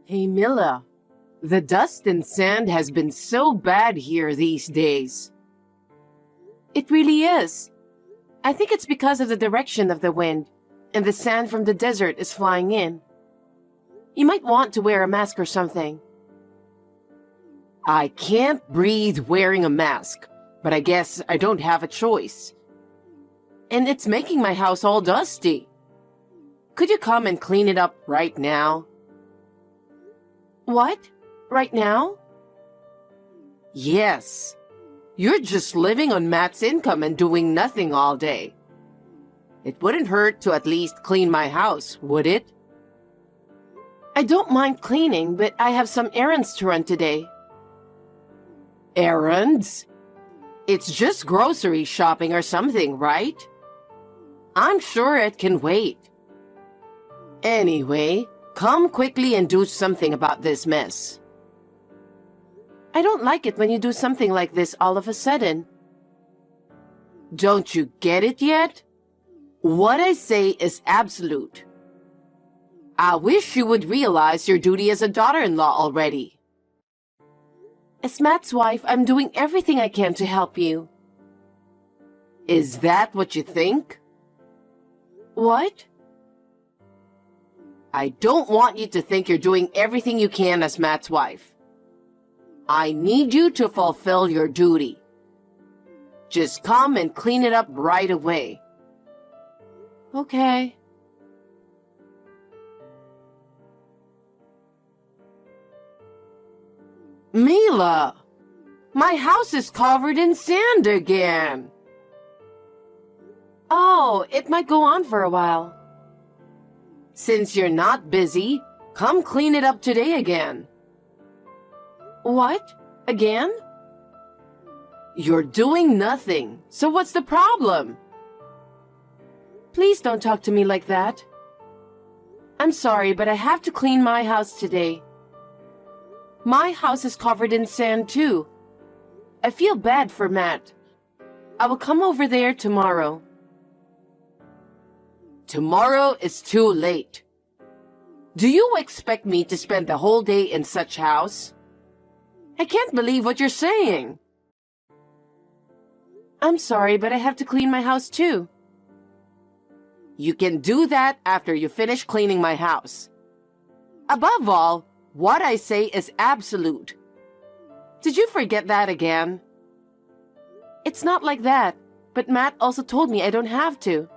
Hey Mila, the dust and sand has been so bad here these days. It really is. I think it's because of the direction of the wind, and the sand from the desert is flying in. You might want to wear a mask or something. I can't breathe wearing a mask, but I guess I don't have a choice. And it's making my house all dusty. Could you come and clean it up right now? What? Right now? Yes. You're just living on Matt's income and doing nothing all day. It wouldn't hurt to at least clean my house, would it? I don't mind cleaning, but I have some errands to run today. Errands? It's just grocery shopping or something, right? I'm sure it can wait. Anyway, come quickly and do something about this mess. I don't like it when you do something like this all of a sudden. Don't you get it yet? What I say is absolute. I wish you would realize your duty as a daughter-in-law already. As Matt's wife, I'm doing everything I can to help you. Is that what you think? What? I don't want you to think you're doing everything you can as Matt's wife. I need you to fulfill your duty. Just come and clean it up right away. Okay. Mila, my house is covered in sand again. Oh, it might go on for a while. Since you're not busy, come clean it up today again. What? Again? You're doing nothing, so what's the problem? Please don't talk to me like that. I'm sorry, but I have to clean my house today. My house is covered in sand too. I feel bad for Matt. I will come over there tomorrow. Tomorrow is too late. Do you expect me to spend the whole day in such house? I can't believe what you're saying. I'm sorry, but I have to clean my house too. You can do that after you finish cleaning my house. Above all, what I say is absolute. Did you forget that again? It's not like that, but Matt also told me I don't have to.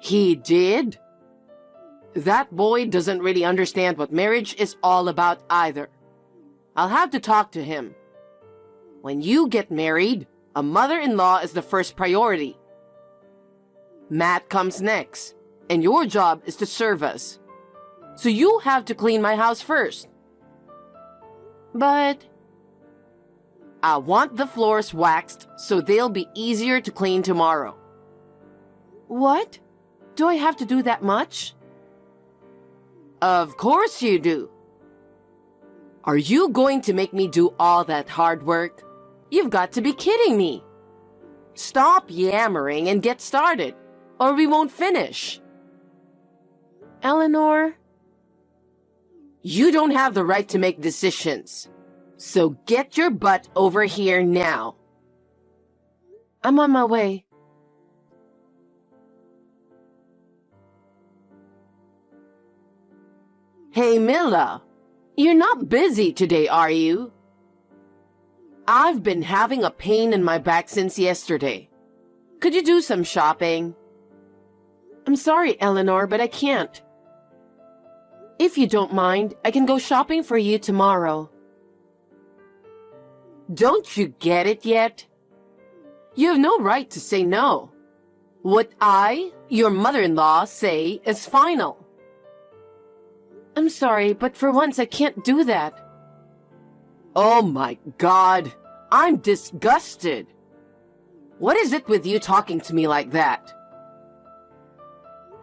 He did? That boy doesn't really understand what marriage is all about either. I'll have to talk to him. When you get married, a mother-in-law is the first priority. Matt comes next, and your job is to serve us. So you have to clean my house first. But I want the floors waxed so they'll be easier to clean tomorrow. What? Do I have to do that much? Of course you do. Are you going to make me do all that hard work? You've got to be kidding me. Stop yammering and get started, or we won't finish. Eleanor? You don't have the right to make decisions. So get your butt over here now. I'm on my way. Hey, Mila. You're not busy today, are you? I've been having a pain in my back since yesterday. Could you do some shopping? I'm sorry, Eleanor, but I can't. If you don't mind, I can go shopping for you tomorrow. Don't you get it yet? You have no right to say no. What I, your mother-in-law, say is final. I'm sorry, but for once I can't do that. Oh my God, I'm disgusted. What is it with you talking to me like that?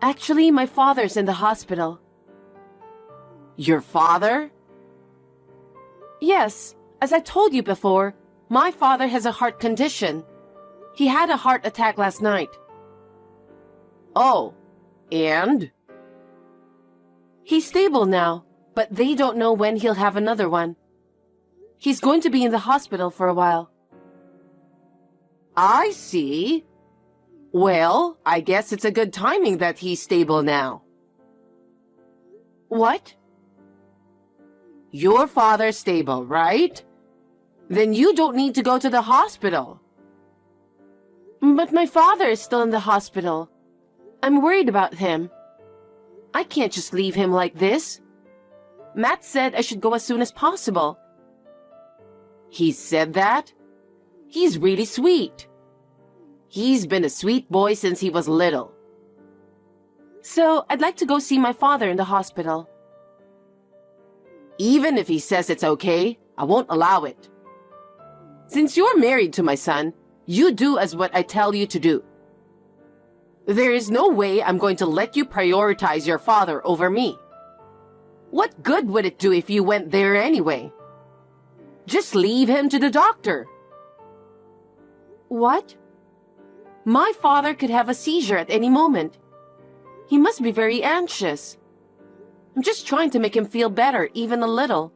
Actually, my father's in the hospital. Your father? Yes, as I told you before, my father has a heart condition. He had a heart attack last night. Oh, and? He's stable now, but they don't know when he'll have another one. He's going to be in the hospital for a while. I see. Well, I guess it's a good timing that he's stable now. What? Your father's stable, right? Then you don't need to go to the hospital. But my father is still in the hospital. I'm worried about him. I can't just leave him like this. Matt said I should go as soon as possible. He said that? He's really sweet. He's been a sweet boy since he was little. So, I'd like to go see my father in the hospital. Even if he says it's okay, I won't allow it. Since you're married to my son, you do as what I tell you to do. There is no way I'm going to let you prioritize your father over me. What good would it do if you went there anyway? Just leave him to the doctor. What? My father could have a seizure at any moment. He must be very anxious. I'm just trying to make him feel better, even a little.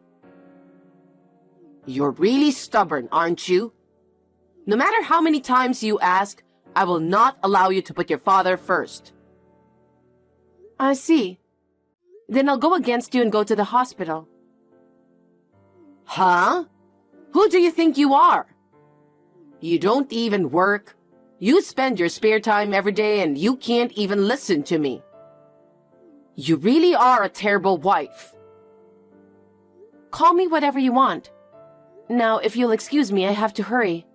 You're really stubborn, aren't you? No matter how many times you ask, I will not allow you to put your father first. I see. Then I'll go against you and go to the hospital. Huh? Who do you think you are? You don't even work. You spend your spare time every day and you can't even listen to me. You really are a terrible wife. Call me whatever you want. Now, if you'll excuse me, I have to hurry.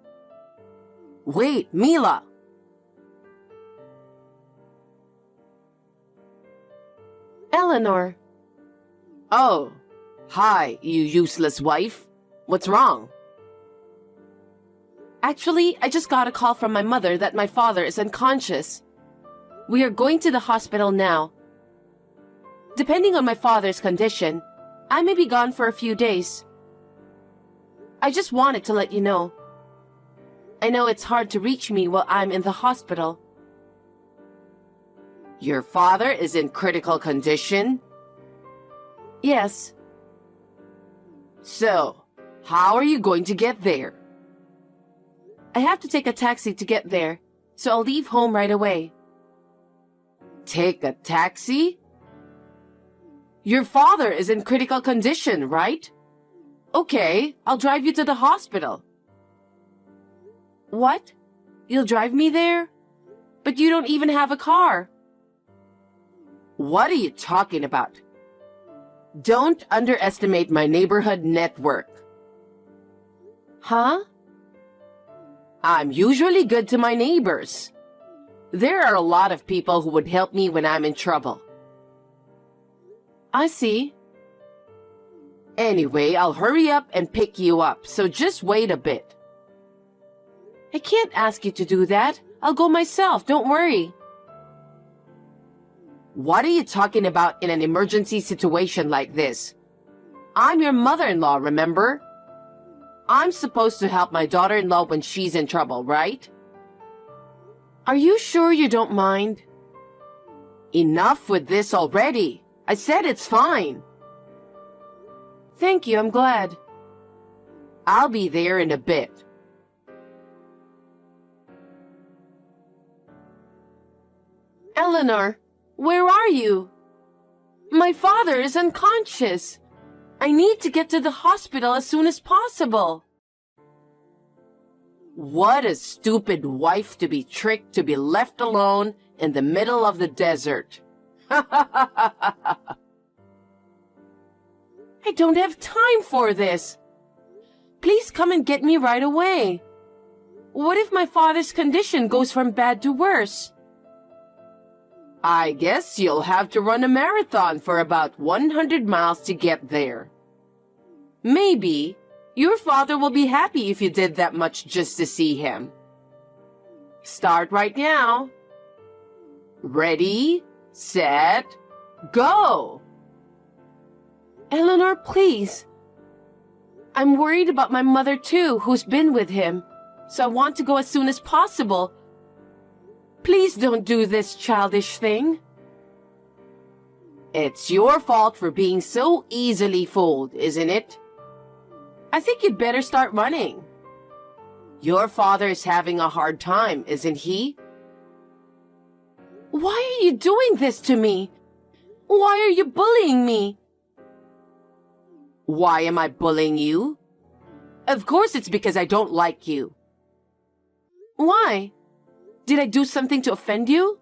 Wait, Mila! Eleanor. Oh, hi, you useless wife. What's wrong? Actually, I just got a call from my mother that my father is unconscious. We are going to the hospital now. Depending on my father's condition, I may be gone for a few days. I just wanted to let you know. I know it's hard to reach me while I'm in the hospital. Your father is in critical condition? Yes. So, how are you going to get there? I have to take a taxi to get there, so I'll leave home right away. Take a taxi? Your father is in critical condition, right? Okay, I'll drive you to the hospital. What? You'll drive me there? But you don't even have a car. What are you talking about? Don't underestimate my neighborhood network. Huh? I'm usually good to my neighbors. There are a lot of people who would help me when I'm in trouble. I see. Anyway, I'll hurry up and pick you up, so just wait a bit. I can't ask you to do that. I'll go myself, don't worry. What are you talking about in an emergency situation like this? I'm your mother-in-law, remember? I'm supposed to help my daughter-in-law when she's in trouble, right? Are you sure you don't mind? Enough with this already. I said it's fine. Thank you, I'm glad. I'll be there in a bit. Eleanor, where are you? My father is unconscious. I need to get to the hospital as soon as possible. What a stupid wife to be tricked to be left alone in the middle of the desert. I don't have time for this. Please come and get me right away. What if my father's condition goes from bad to worse? I guess you'll have to run a marathon for about 100 miles to get there. Maybe your father will be happy if you did that much just to see him. Start right now. Ready, set, go! Eleanor, please. I'm worried about my mother too, who's been with him, so I want to go as soon as possible. Please don't do this childish thing. It's your fault for being so easily fooled, isn't it? I think you'd better start running. Your father is having a hard time, isn't he? Why are you doing this to me? Why are you bullying me? Why am I bullying you? Of course it's because I don't like you. Why? Did I do something to offend you?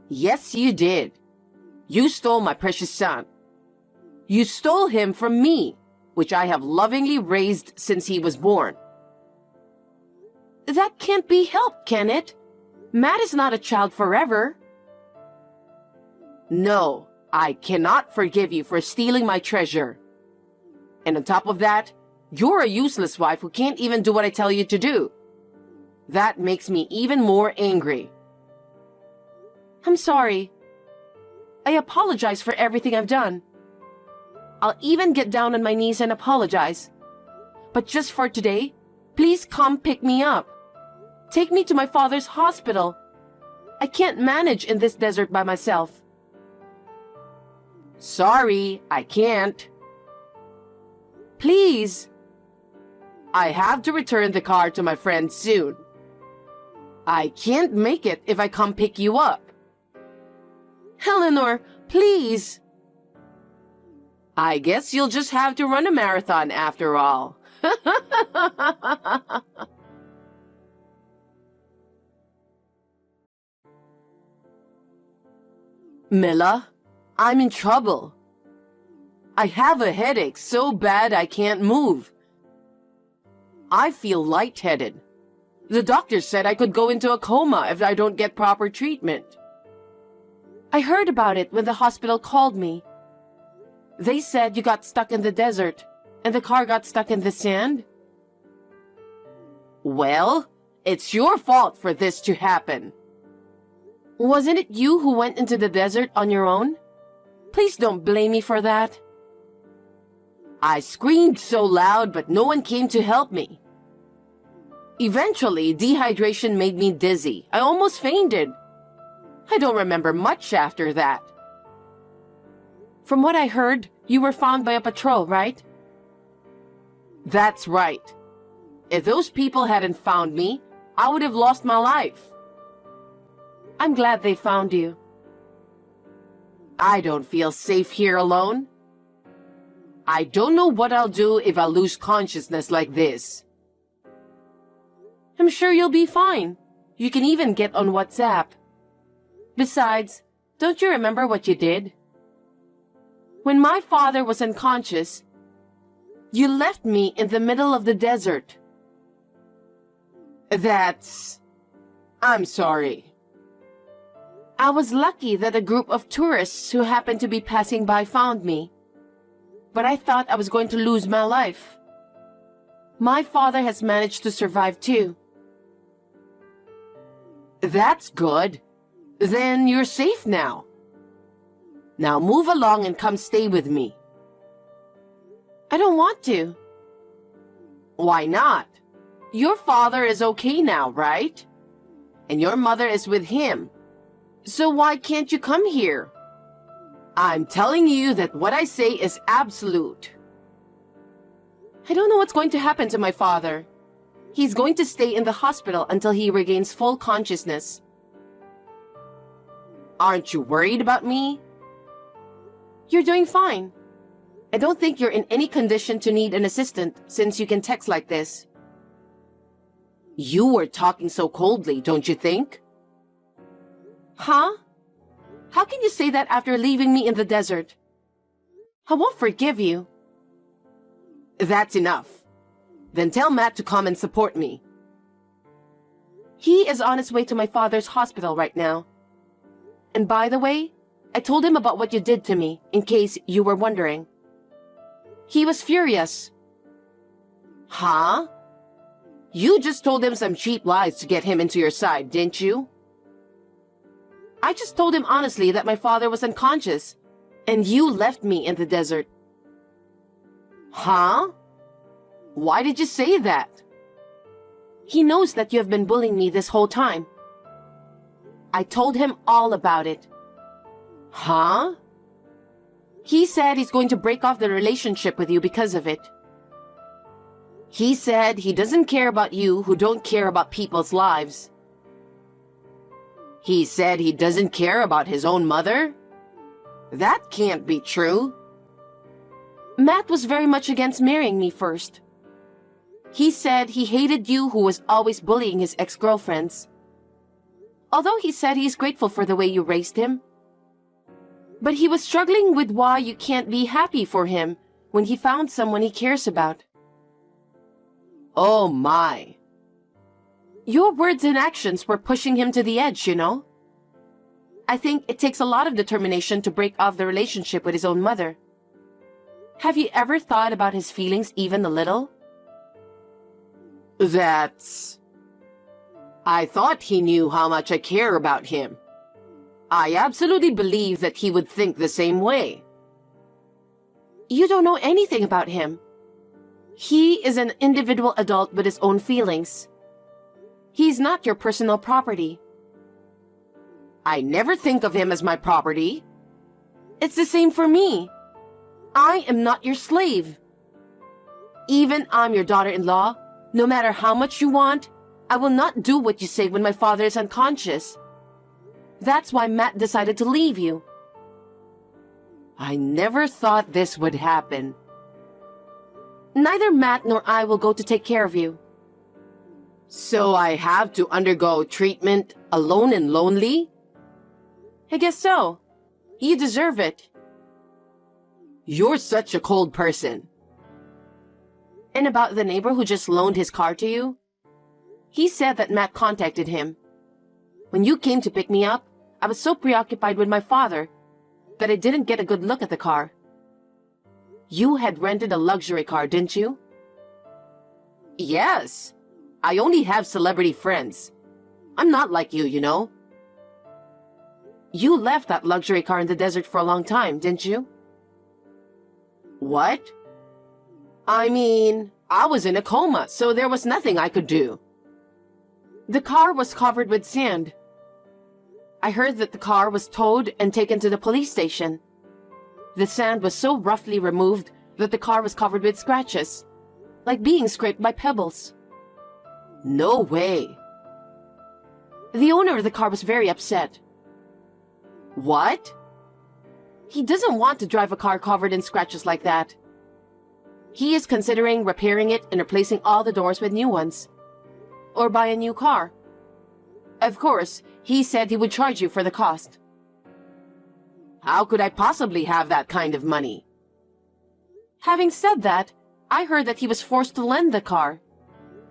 Yes, you did. You stole my precious son. You stole him from me, which I have lovingly raised since he was born. That can't be helped, can it? Matt is not a child forever. No, I cannot forgive you for stealing my treasure. And on top of that, you're a useless wife who can't even do what I tell you to do. That makes me even more angry. I'm sorry. I apologize for everything I've done. I'll even get down on my knees and apologize. But just for today, please come pick me up. Take me to my father's hospital. I can't manage in this desert by myself. Sorry, I can't. Please. I have to return the car to my friend soon. I can't make it if I come pick you up. Eleanor, please. I guess you'll just have to run a marathon after all. Mila, I'm in trouble. I have a headache so bad I can't move. I feel lightheaded. The doctor said I could go into a coma if I don't get proper treatment. I heard about it when the hospital called me. They said you got stuck in the desert and the car got stuck in the sand. Well, it's your fault for this to happen. Wasn't it you who went into the desert on your own? Please don't blame me for that. I screamed so loud, but no one came to help me. Eventually, dehydration made me dizzy. I almost fainted. I don't remember much after that. From what I heard, you were found by a patrol, right? That's right. If those people hadn't found me, I would have lost my life. I'm glad they found you. I don't feel safe here alone. I don't know what I'll do if I lose consciousness like this. I'm sure you'll be fine. You can even get on WhatsApp. Besides, don't you remember what you did? When my father was unconscious, you left me in the middle of the desert. I'm sorry. I was lucky that a group of tourists who happened to be passing by found me. But I thought I was going to lose my life. My father has managed to survive too. That's good. Then you're safe now. Now move along and come stay with me. I don't want to. Why not? Your father is okay now, right? And your mother is with him. So why can't you come here? I'm telling you that what I say is absolute. I don't know what's going to happen to my father. He's going to stay in the hospital until he regains full consciousness. Aren't you worried about me? You're doing fine. I don't think you're in any condition to need an assistant since you can text like this. You were talking so coldly, don't you think? Huh? How can you say that after leaving me in the desert? I won't forgive you. That's enough. Then tell Matt to come and support me. He is on his way to my father's hospital right now. And by the way, I told him about what you did to me, in case you were wondering. He was furious. Huh? You just told him some cheap lies to get him into your side, didn't you? I just told him honestly that my father was unconscious, and you left me in the desert. Huh? Why did you say that? He knows that you have been bullying me this whole time. I told him all about it. Huh? He said he's going to break off the relationship with you because of it. He said he doesn't care about you who don't care about people's lives. He said he doesn't care about his own mother? That can't be true. Matt was very much against marrying me first. He said he hated you who was always bullying his ex-girlfriends. Although he said he's grateful for the way you raised him. But he was struggling with why you can't be happy for him when he found someone he cares about. Oh my. Your words and actions were pushing him to the edge, you know? I think it takes a lot of determination to break off the relationship with his own mother. Have you ever thought about his feelings even a little? I thought he knew how much I care about him. I absolutely believe that he would think the same way. You don't know anything about him. He is an individual adult with his own feelings. He's not your personal property. I never think of him as my property. It's the same for me. I am not your slave. Even I'm your daughter-in-law, no matter how much you want, I will not do what you say when my father is unconscious. That's why Matt decided to leave you. I never thought this would happen. Neither Matt nor I will go to take care of you. So I have to undergo treatment alone and lonely? I guess so. You deserve it. You're such a cold person. And about the neighbor who just loaned his car to you? He said that Matt contacted him. When you came to pick me up, I was so preoccupied with my father that I didn't get a good look at the car. You had rented a luxury car, didn't you? Yes. I only have celebrity friends. I'm not like you, you know. You left that luxury car in the desert for a long time, didn't you? What? I mean, I was in a coma, so there was nothing I could do. The car was covered with sand. I heard that the car was towed and taken to the police station. The sand was so roughly removed that the car was covered with scratches, like being scraped by pebbles. No way. The owner of the car was very upset. What? He doesn't want to drive a car covered in scratches like that. He is considering repairing it and replacing all the doors with new ones. Or buy a new car. Of course, he said he would charge you for the cost. How could I possibly have that kind of money? Having said that, I heard that he was forced to lend the car.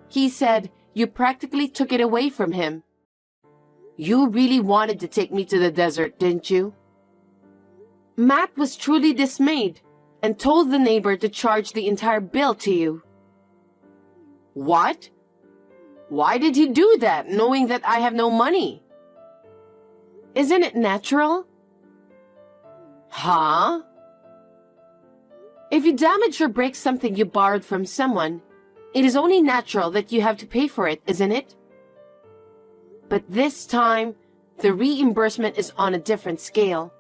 He said you practically took it away from him. You really wanted to take me to the desert, didn't you? Matt was truly dismayed and told the neighbor to charge the entire bill to you. What? Why did he do that, knowing that I have no money? Isn't it natural? Huh? If you damage or break something you borrowed from someone, it is only natural that you have to pay for it, isn't it? But this time, the reimbursement is on a different scale.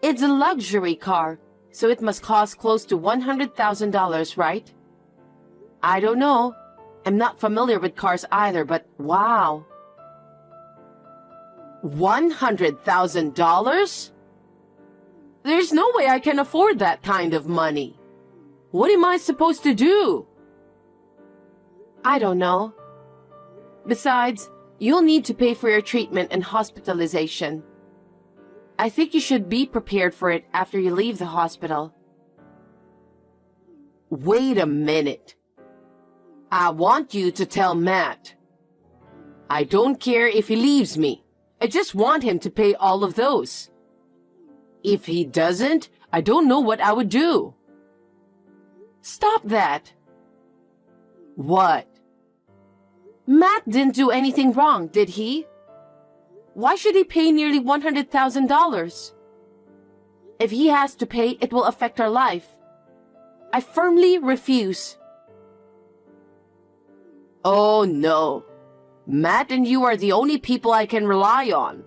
It's a luxury car, so it must cost close to $100,000, right? I don't know. I'm not familiar with cars either, but wow. $100,000? There's no way I can afford that kind of money. What am I supposed to do? I don't know. Besides, you'll need to pay for your treatment and hospitalization. I think you should be prepared for it after you leave the hospital. Wait a minute. I want you to tell Matt. I don't care if he leaves me. I just want him to pay all of those. If he doesn't, I don't know what I would do. Stop that. What? Matt didn't do anything wrong, did he? Why should he pay nearly $100,000? If he has to pay, it will affect our life. I firmly refuse. Oh no. Matt and you are the only people I can rely on.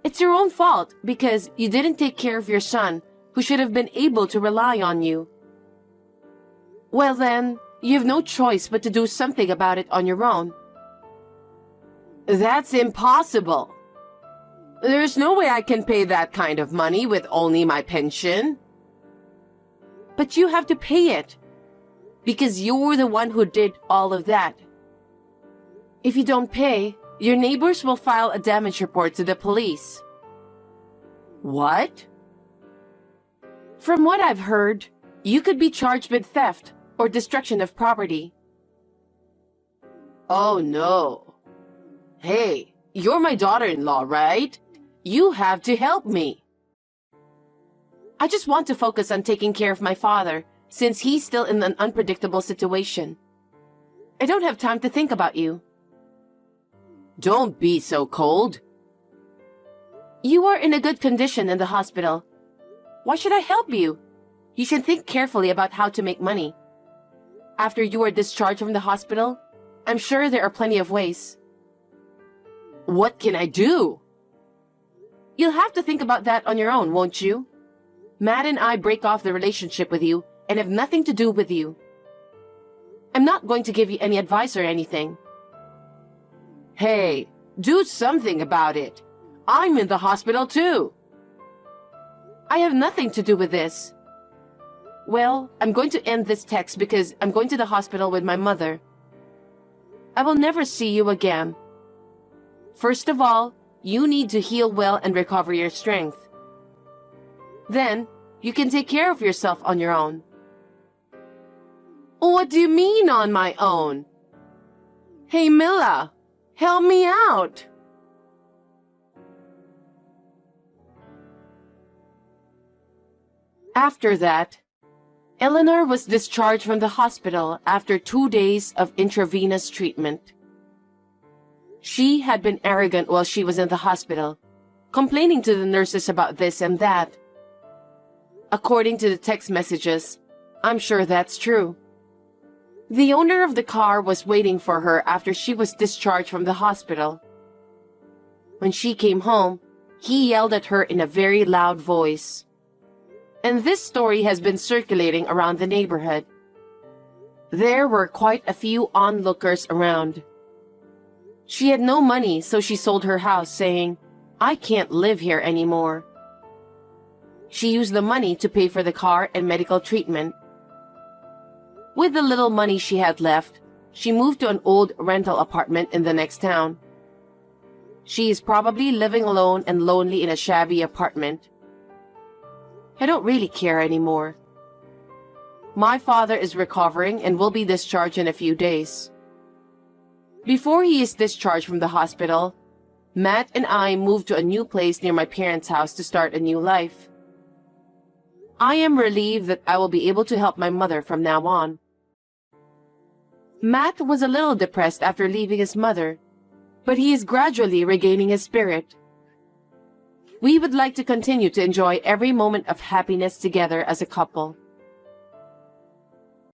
It's your own fault because you didn't take care of your son, who should have been able to rely on you. Well then, you have no choice but to do something about it on your own. That's impossible. There's no way I can pay that kind of money with only my pension. But you have to pay it, because you're the one who did all of that. If you don't pay, your neighbors will file a damage report to the police. What? From what I've heard, you could be charged with theft or destruction of property. Oh no. Hey, you're my daughter-in-law, right? You have to help me. I just want to focus on taking care of my father, since he's still in an unpredictable situation. I don't have time to think about you. Don't be so cold. You are in a good condition in the hospital. Why should I help you? You should think carefully about how to make money. After you are discharged from the hospital, I'm sure there are plenty of ways. What can I do? You'll have to think about that on your own, won't you? Matt and I break off the relationship with you and have nothing to do with you. I'm not going to give you any advice or anything. Hey, do something about it. I'm in the hospital too. I have nothing to do with this. Well, I'm going to end this text because I'm going to the hospital with my mother. I will never see you again. First of all, you need to heal well and recover your strength. Then, you can take care of yourself on your own. What do you mean on my own? Hey, Mila, help me out. After that, Eleanor was discharged from the hospital after 2 days of intravenous treatment. She had been arrogant while she was in the hospital, complaining to the nurses about this and that. According to the text messages, I'm sure that's true. The owner of the car was waiting for her after she was discharged from the hospital. When she came home, he yelled at her in a very loud voice. And this story has been circulating around the neighborhood. There were quite a few onlookers around. She had no money, so she sold her house, saying, "I can't live here anymore." She used the money to pay for the car and medical treatment. With the little money she had left, she moved to an old rental apartment in the next town. She is probably living alone and lonely in a shabby apartment. I don't really care anymore. My father is recovering and will be discharged in a few days. Before he is discharged from the hospital, Matt and I moved to a new place near my parents' house to start a new life. I am relieved that I will be able to help my mother from now on. Matt was a little depressed after leaving his mother, but he is gradually regaining his spirit. We would like to continue to enjoy every moment of happiness together as a couple.